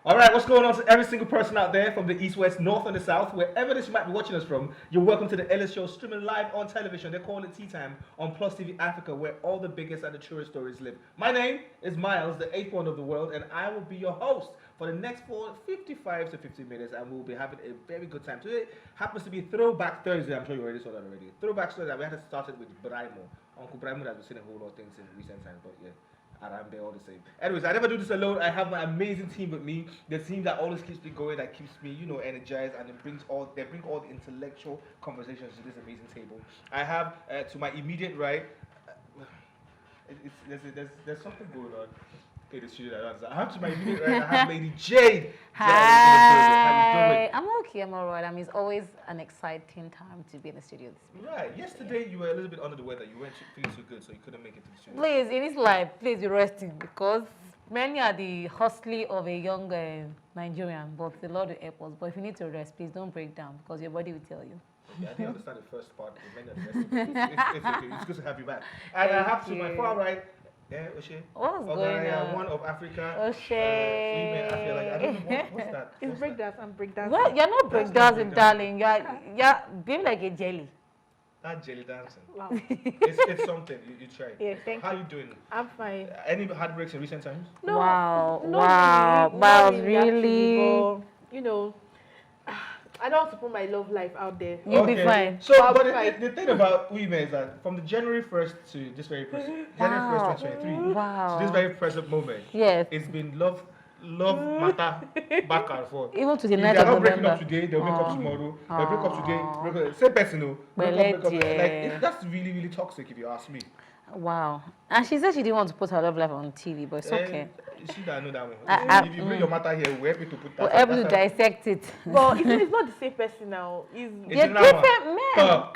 All right, what's going on to every single person out there from the east, west, north, and the south, wherever this you might be watching us from? You're welcome to the Ellis Show, streaming live on television. They call it Tea Time on Plus TV Africa, where all the biggest and the truest stories live. My name is Miles, the eighth one of the world, and I will be your host for the next 55 to 50 minutes, and we'll be having a very good time. Today happens to be Throwback Thursday. I'm sure you already saw that already. Throwback Thursday. We had to start it with Braimo. Uncle Braimo has been saying a whole lot of things in recent times, but yeah. Arambe, all the same. Anyways, I never do this alone. I have my amazing team with me. The team that always keeps me going, that keeps me, energized, and it brings they bring all the intellectual conversations to this amazing table. I have to my immediate right. There's something going on in the studio. I have to my immediate right. I have Lady Jade. Hi. How you doing? I'm okay. I'm alright. I mean, it's always an exciting time to be in the studio. Right. Yesterday you were a little bit under the weather. You weren't feeling too good, so you couldn't make it to the studio. Please, in this life, please be resting because many are the hustling of a young Nigerian, but the Lord will help us. But if you need to rest, please don't break down because your body will tell you. Okay, I didn't understand the first part. It's okay. It's good to have you back. And I have to my far right. Yeah, Oshe. What's going on? One of Africa. Oshe. I feel like I don't know what's that. It's breakdance. I'm breakdancing. Well, you're not breakdancing, darling. You're being like a jelly. That jelly dancing. Wow. It's something. You try. Yeah, thank How you. you doing? I'm fine. Any heartbreaks in recent times? No, Wow. no, Wow. really, Miles, not really? actually, but, I don't want to put my love life out there. You'll be fine. So, I'll but be fine. the thing about women is that from the January 1st to this very present, January 1st, 2023, Wow. to this very present moment, Yes. it's been love matter back and forth. Even to the If night they're of not breaking November. up today, they'll make up tomorrow. They'll break up today. Aw. Break up, same person, no. Break up. Well, Like, yeah. that's really, really toxic if you ask me. Wow. And she said she didn't want to put her love life on TV, but it's okay. You see that I know that one. If you bring your matter here, we're able to put that. We're able to dissect it. But it's not the same person now. It's They're in that one. different men. So,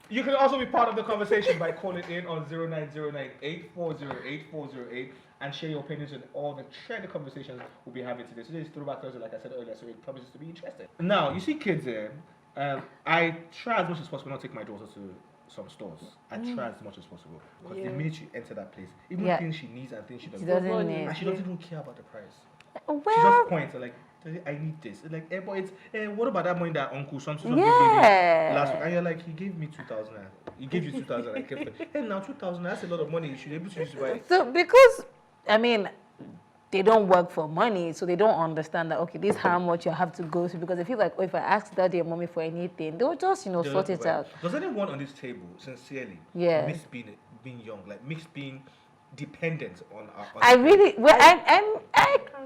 you can also be part of the conversation by calling in on 0909-8408-408 and share your opinions on all the trendy conversations we'll be having today. Today is Throwback Thursday, like I said earlier, so it promises to be interesting. Now, you see kids here, I try as much as possible not to take my daughter to some stores. I try as much as possible. Because the minute you enter that place, even things she needs and things she doesn't need. and she doesn't even care about the price. She Well, just points like, I need this. Like, but it's, what about that money that Uncle something gave me yeah. last week? And you're like, he gave me 2,000. He gave you 2,000. I kept it. Hey, now 2,000, that's a lot of money. You should be able to use it by. So because, I mean, they don't work for money, so they don't understand that, okay, this is how much you have to go to. Because they feel like, oh, if I ask daddy or mommy for anything, they'll just, sort it out. Does anyone on this table, sincerely, miss being young? Like, miss being dependent on I really, well, I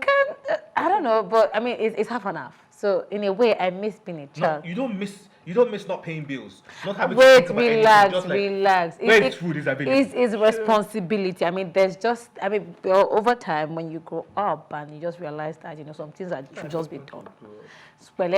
can't, I don't know, but I mean, it's half and half. So in a way, I miss being a child. No, you don't miss not paying bills. Not having to Wait, think about anything, just like, relax. where is food is available. It's responsibility. I mean, over time, when you grow up and you just realize that, some things that should just be done. But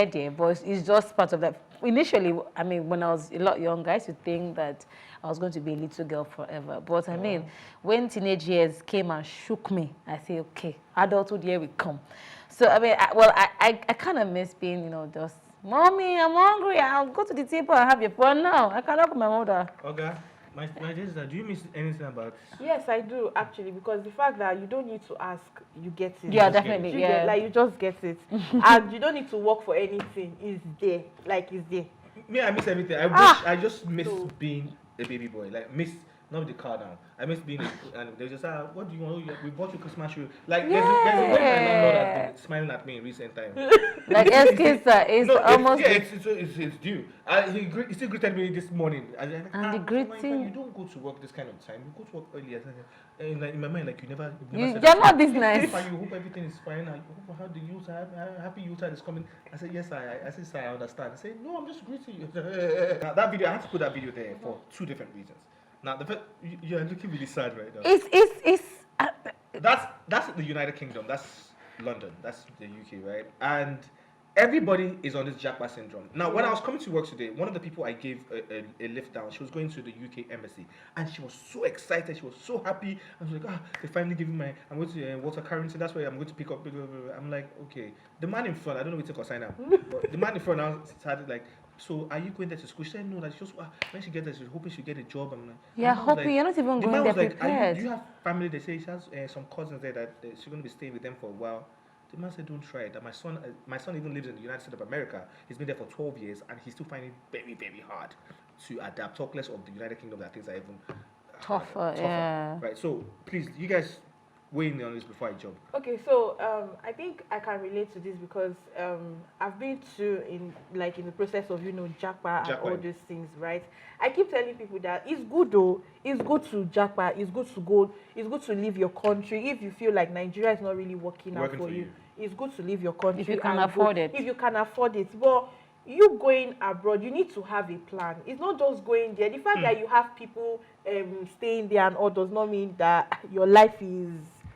it's just part of that. Initially, I mean, when I was a lot younger, I used to think that I was going to be a little girl forever. But I mean, when teenage years came and shook me, I say, okay, adulthood, here we come. So, I mean, I kind of miss being, just, Mommy, I'm hungry. I'll go to the table and have your phone now. I cannot with my mother. Okay. My sister, do you miss anything about? Yes, I do actually, because the fact that you don't need to ask, you get it. Yeah, definitely. You just get it, and you don't need to work for anything. It's there, it's there. Me, I miss everything. I just miss being a baby boy. Like, miss not the car down. I miss being and they just what do you want? We bought you Christmas shoe. Like there's a way my landlord has been smiling at me in recent time. Like it's almost. It's due. He still greeted me this morning. And the greeting. You don't go to work this kind of time. You go to work earlier. And like in my mind, like you never. You're not this nice. You hope everything is fine. I hope how the youth happy youth is coming. I said yes, I said sir, I understand. I said no, I'm just greeting you. Now, that video, I had to put that video there for two different reasons. Now, you're looking really sad right now. It's That's the United Kingdom. That's London. That's the UK, right? And everybody is on this Jackpot syndrome. Now, when I was coming to work today, one of the people I gave a lift down, she was going to the UK embassy, and she was so excited. She was so happy. I was like, they finally gave me I'm going to Walter Carrington. That's where I'm going to pick up. I'm like, okay. The man in front, I don't know what to sign up. But the man in front now started like, so are you going there to school? She said no, that's just when she gets there, she's hoping she'll get a job. I'm like, yeah, hoping you're not even going there prepared. Do you have family? They say she has some cousins there that she's going to be staying with them for a while. The man said, "Don't try it." That my son even lives in the United States of America. He's been there for 12 years, and he's still finding it very, very hard to adapt. Talk less of the United Kingdom, that things are even Tougher, yeah. Right. So please, you guys, weigh in on this before I jump. Okay, so I think I can relate to this because I've been in the process of japa and all those things, right? I keep telling people that it's good though. It's good to japa. It's good to go. It's good to leave your country if you feel like Nigeria is not really working out for you. It's good to leave your country If you can and afford go, it. If you can afford it, but you going abroad, you need to have a plan. It's not just going there. The fact that you have people staying there and all does not mean that your life is.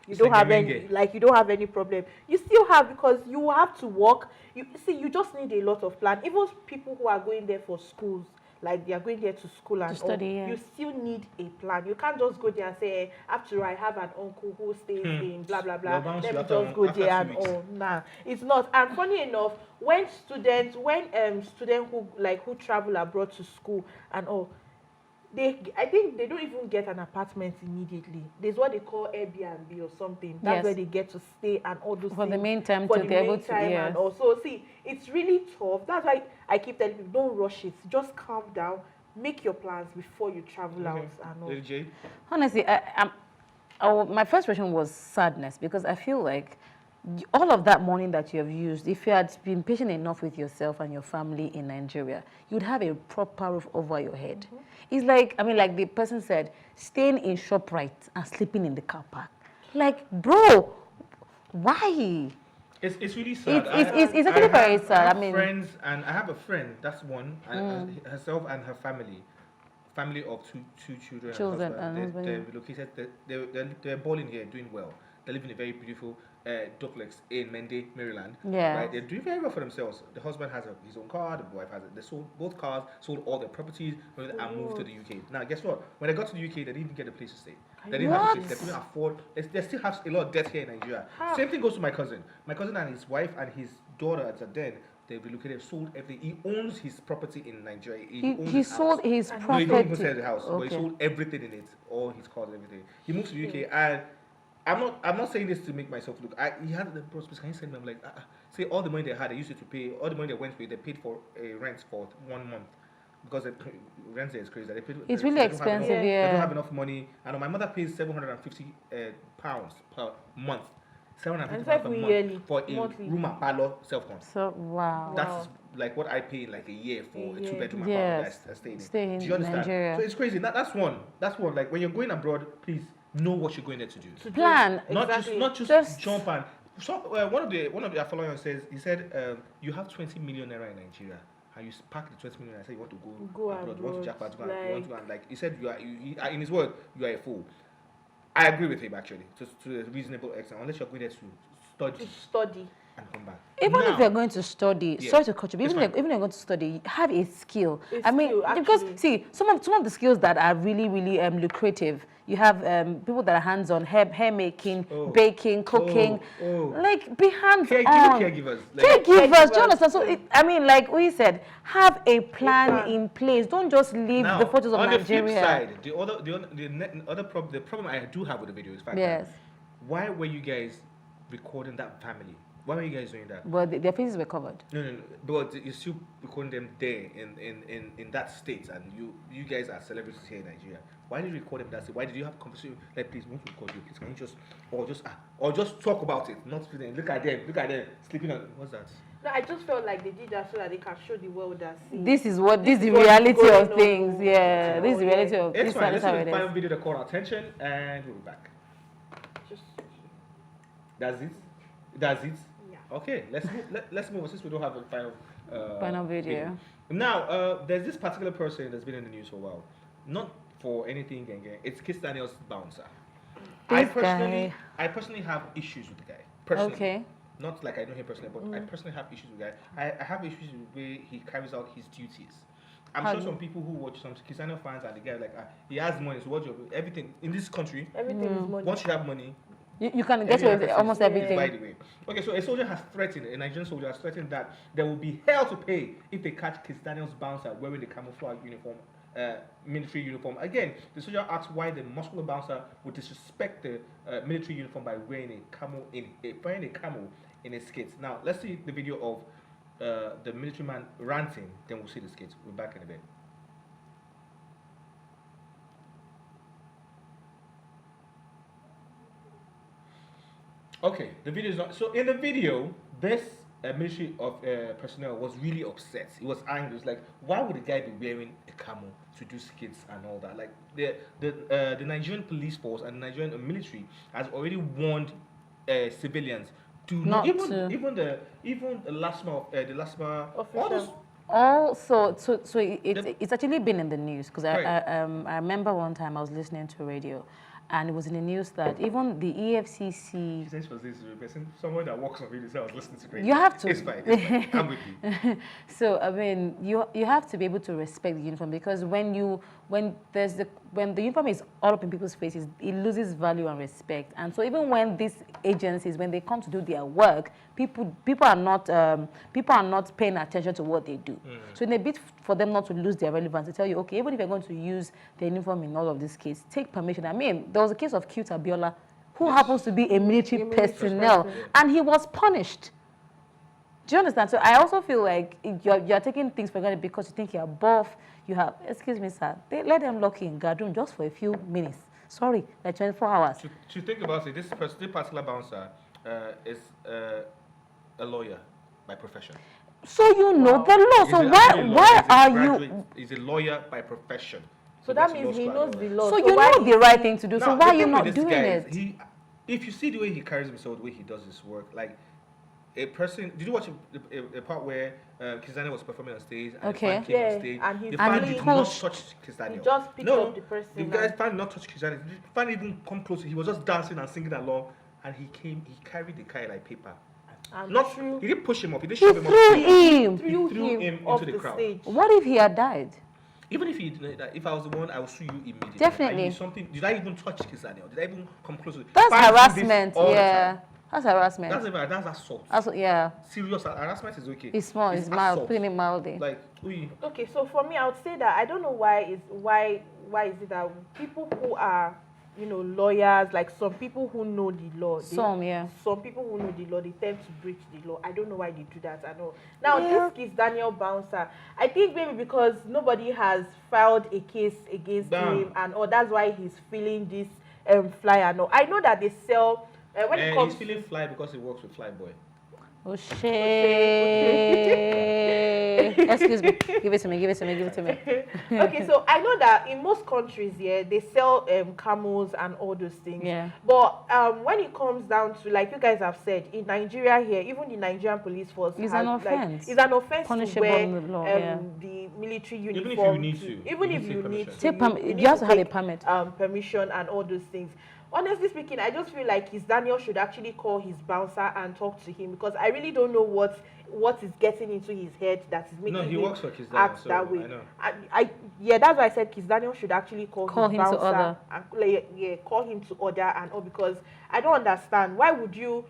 You don't have any problem. You still have, because you have to work. You just need a lot of plan. Even people who are going there for schools, like they are going there to school and study, all, you still need a plan. You can't just go there and say, after I have an uncle who stays in blah blah blah, let me just go there and all. Nah, it's not. And funny enough, when students who travel abroad to school and all, I think they don't even get an apartment immediately. There's what they call Airbnb or something. That's where they get to stay and all those for things. the meantime, for to the be able meantime, to, and also, see, it's really tough. That's why I keep telling people, don't rush it. Just calm down, make your plans before you travel out and all. Lady J? Honestly, my first question was sadness, because I feel like all of that money that you have used, if you had been patient enough with yourself and your family in Nigeria, you'd have a proper roof over your head. It's like, like the person said, staying in ShopRite and sleeping in the car park. Like, bro, why? It's really sad. It's actually very sad. I have friends, and I have a friend, that's one, and herself and her family of two children and husband. They're located, they're balling here, doing well. They live in a very beautiful duplex in Mende, Maryland. Yeah. Right? They're doing very well for themselves. The husband has his own car, the wife has it. They sold both cars, sold all their properties, and moved to the UK. Now, guess what? When they got to the UK, they didn't even get a place to stay. They didn't have a place. They couldn't afford. They still have a lot of debt here in Nigeria. Same thing goes to my cousin. My cousin and his wife and his daughter at then, they relocated, sold everything. He owns his property in Nigeria. He sold his property. No, he didn't even sell the house, but he sold everything in it, all his cars, everything. He moved to the UK, and I'm not saying this to make myself look. He had the prospects. Can you send me? I'm like, say all the money they had, they used it to pay. All the money they went with, they paid for rent for 1 month, because the rent there is crazy. They paid, it's really expensive. They don't have enough money. I know my mother pays £750 per month. £750 per month for a room and parlor self-con. So wow. That's like what I pay in like a year for a 2-bedroom apartment that I stay in. Do you understand? Nigeria. So it's crazy. That's one. Like when you're going abroad, please know what you're going there to do. Plan. Not just jump and. So one of the followers says, he said, you have 20 million naira in Nigeria, and you pack the 20 million and say you want to go abroad, you want to Japan, you want to go, and like he said, you are in his word, you are a fool. I agree with him actually, to a reasonable extent, unless you're going there to study and come back. Even if you're going to study, sorry to cut you, even if you're going to study, have a skill. Because see, some of the skills that are really, really lucrative, you have people that are hands-on, hair making, baking, cooking, like be hands-on. Caregivers. Do you understand? So, like we said, have a plan in place. Don't just leave the photos of Nigeria. On the flip side, the problem I do have with the video is fact why were you guys recording that family? Why were you guys doing that? Well, their faces were covered. No. But you're still recording them there in that state, and you guys are celebrities here in Nigeria. Why did you record them that state? Why did you have conversation? Like, please, won't you record you? Please, can you just talk about it? Not look at them sleeping on. What's that? No, I just felt like they did that so that they can show the world that. This is the reality of things. Yeah, this is the reality of things. It's fine. Let's do the final video to call our attention, and we'll be back. That's it. Yeah. Okay, let's move on, since we don't have a final video. Now, there's this particular person that's been in the news for a while. Not for anything, it's Kizz Daniel's bouncer. I personally have issues with the guy. Personally. Okay. Not like I know him personally, but I personally have issues with the guy. I have issues with the way he carries out his duties. I'm sure some people who watch some Kizz Daniel fans and the guy like he has money, so everything in this country. Everything is money. Once you have money, you can get away with almost everything. By the way, okay, so a Nigerian soldier has threatened that there will be hell to pay if they catch Kizz Daniel's bouncer wearing the camouflage uniform, military uniform. Again, the soldier asks why the muscular bouncer would disrespect the military uniform by wearing a camel in his skits. Now, let's see the video of the military man ranting, then we'll see the skits. We're back in a bit. Okay, the video is not. So in the video, this military of personnel was really upset. He was angry. He was like, why would a guy be wearing a camel to do skits and all that? Like the Nigerian police force and the Nigerian military has already warned civilians to Not even to. even the LASMA Official. Also, so it's actually been in the news because I remember one time I was listening to radio, and it was in the news that even the EFCC. Since was this person, someone that works on video, so I was listening to radio. You have to. It's fine. It's fine. I'm with you. So I mean, you have to be able to respect the uniform, because when the uniform is all up in people's faces, it loses value and respect. And so even when these agencies, when they come to do their work, people are not paying attention to what they do. So in a bit for them not to lose their relevance, they tell you, okay, even if you're going to use the uniform in all of these cases, take permission. I mean, there was a case of Cute Abiola, who happens to be a military personnel, and he was punished. Do you understand? So I also feel like you're taking things for granted because you think you're buff. You have, excuse me, sir, let them lock you in guard room just for a few minutes. Sorry, like 24 hours. To think about it, this particular bouncer is a lawyer by profession. So you know the law. So why are you? He's a lawyer by profession. So that means he knows the law. So you know the right thing to do. So why are you not doing it? If you see the way he carries himself, the way he does his work, like a person. Did you watch a part where Kizz was performing on stage and the fan came on stage? And the fan did not touch Kizz. He just picked up the person. The guy's fan did not touch Kizz. The fan didn't even come close. He was just dancing and singing along, and he carried the guy like paper. He didn't push him up. He didn't shove him up. He threw him into the crowd. Stage. What if he had died? Even if if I was the one, I would sue you immediately. Definitely. Did I even touch Kizz? Did I even come close? That's harassment. Yeah, that's harassment. That's assault. Yeah. Serious harassment is okay. It's small. It's mild. Putting it mildly. Like Okay, so for me, I would say that I don't know why is it that people who are lawyers, like some people who know the law. Some people who know the law, they tend to breach the law. I don't know why they do that. I know. Now, this Kizz Daniel bouncer, I think maybe because nobody has filed a case against him, and that's why he's feeling this flyer. No, I know that they sell when it comes. He's feeling fly because he works with Flyboy. Oh shit! Excuse me. Give it to me. Okay, so I know that in most countries, they sell camels and all those things. Yeah. But when it comes down to, like you guys have said, in Nigeria here, even the Nigerian police force it's an offense. It's an offense punishable to wear in the law, the military Even uniform. if you need to. Even if you need to. You have to have a permit. Permission and all those things. Honestly speaking, I just feel like Kizz Daniel should actually call his bouncer and talk to him, because I really don't know what is getting into his head that is making he him works for Kizz Daniel, act that way. I know. That's why I said Kizz Daniel should actually call his him bouncer to order. and call him to order and all, because I don't understand why would you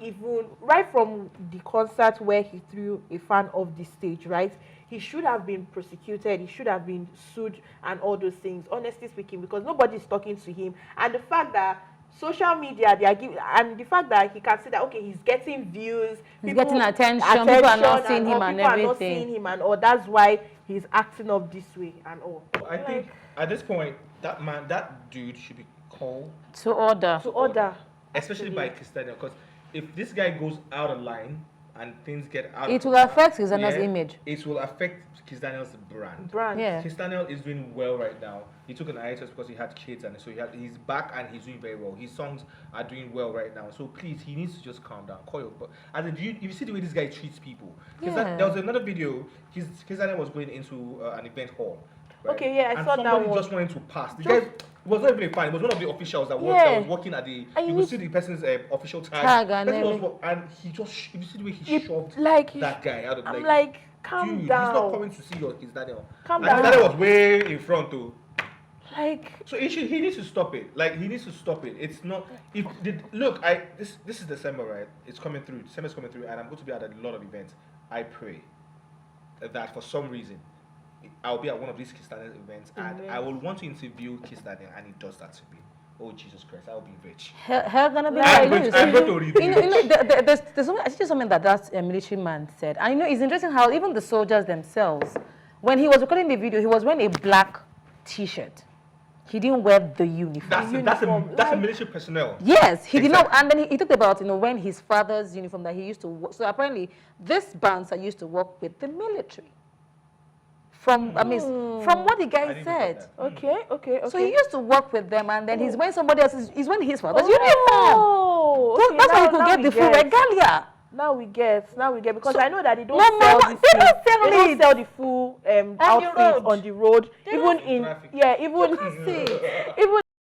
even, right from the concert where he threw a fan off the stage, right? He should have been prosecuted. He should have been sued and all those things, honestly speaking, because nobody's talking to him. And the fact that social media, they are giving, and the fact that he can see that, okay, he's getting views. He's getting attention. People are not seeing him and everything. People are not seeing him and all. That's why he's acting up this way and all. I think at this point, that dude should be called to order. Especially by Kizz Daniel, because if this guy goes out of line and things get out, it will affect Kizz Daniel's image. It will affect Kizz Daniel's brand. Yeah. Kizz Daniel is doing well right now. He took an hiatus because he had kids, and so he's back and he's doing very well. His songs are doing well right now. So please, he needs to just calm down. But you see the way this guy treats people. There was another video. Kizz Daniel was going into an event hall. Right? Okay, yeah, I saw that one. Somebody just wanted to pass. The guy was not even fine. It was one of the officials that was working at the. You could see the person's official tag and he just. You see the way he shoved that guy out of. I'm like, calm down. He's not coming to see your Kizz Daniel. Calm down. Kizz Daniel was way in front too. So he needs to stop it. He needs to stop it. It's not. This is December, right? It's coming through. December's coming through, and I'm going to be at a lot of events. I pray that for some reason I'll be at one of these Kizz Daniel events, and I will want to interview Kizz Daniel, and he does that to me. oh Jesus Christ, I'll be rich. Hell gonna be I'm like going loose. to read There's something, I think something that military man said. And it's interesting how even the soldiers themselves, when he was recording the video, he was wearing a black T-shirt. He didn't wear the uniform. That's a military personnel. Yes, he did not. And then he talked about, when his father's uniform that he used to work. So apparently, this bouncer used to work with the military. From what the guy said. Okay. So he used to work with them, and then he's wearing somebody else's, he's wearing his father's uniform. Oh, So that's why he could get the full regalia. Now we get, because So, I know that they don't no, sell they this don't thing. sell They don't it. sell the full outfit road. on the road. They Even don't- in traffic. even